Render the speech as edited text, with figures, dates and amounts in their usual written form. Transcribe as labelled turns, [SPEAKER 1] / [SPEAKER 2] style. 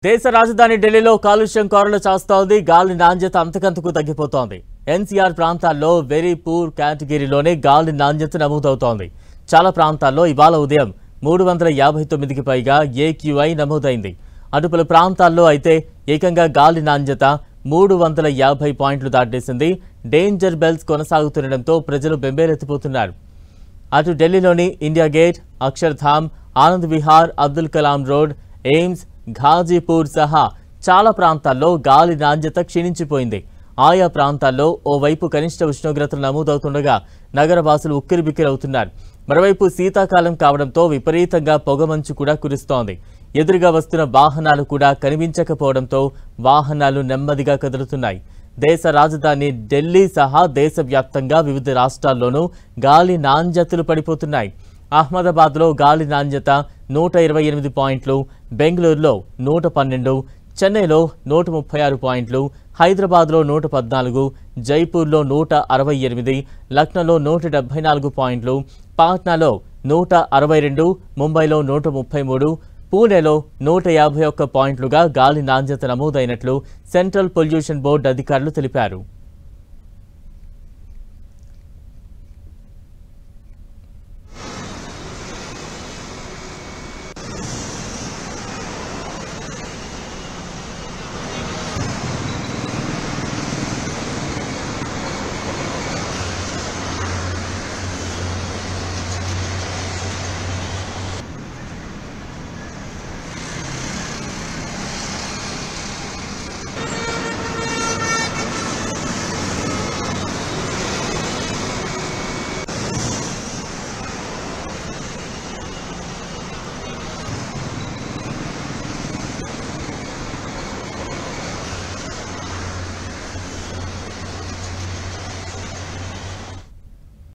[SPEAKER 1] దేశ రాజధాని ఢిల్లీలో కాలుష్యం కోరలు చాస్తోంది. గాలి నాణ్యత అంతకంతకు తగ్గిపోతోంది. ఎన్సీఆర్ ప్రాంతాల్లో వెరీ పూర్ కేటగిరీలోనే గాలి నాణ్యత నమోదవుతోంది. చాలా ప్రాంతాల్లో ఇవాళ ఉదయం 359కి పైగా ఏక్యూఐ నమోదైంది. అటు పలు ప్రాంతాల్లో అయితే ఏకంగా గాలి నాణ్యత 350 పాయింట్లు దాటేసింది. డేంజర్ బెల్స్ కొనసాగుతుండటంతో ప్రజలు బెంబేలెత్తిపోతున్నారు. అటు ఢిల్లీలోని India gate, Akshardham, Anand Vihar, Abdul Kalam road, AIIMS, Ghazipur సహా చాలా ప్రాంతాల్లో గాలి నాణ్యత క్షీణించిపోయింది. ఆయా ప్రాంతాల్లో ఓవైపు కనిష్ట ఉష్ణోగ్రతలు నమోదవుతుండగా నగరవాసులు ఉక్కిరిబిక్కిరవుతున్నారు. మరోవైపు శీతాకాలం కావడంతో విపరీతంగా పొగమంచు కూడా కురుస్తోంది. ఎదురుగా వస్తున్న వాహనాలు కూడా కనిపించకపోవడంతో వాహనాలు నెమ్మదిగా కదులుతున్నాయి. దేశ రాజధాని ఢిల్లీ సహా దేశవ్యాప్తంగా వివిధ రాష్ట్రాల్లోనూ గాలి నాణ్యతలు పడిపోతున్నాయి. అహ్మదాబాద్లో గాలి నాణ్యత 128 పాయింట్లు, బెంగళూరులో 112, చెన్నైలో 136 పాయింట్లు, హైదరాబాద్లో 114, జైపూర్లో 168, లక్నోలో 174 పాయింట్లు, పాట్నాలో 162, ముంబైలో 133, పూణేలో 151 పాయింట్లుగా గాలి నాణ్యత నమోదైనట్లు సెంట్రల్ పొల్యూషన్ బోర్డు అధికారులు తెలిపారు.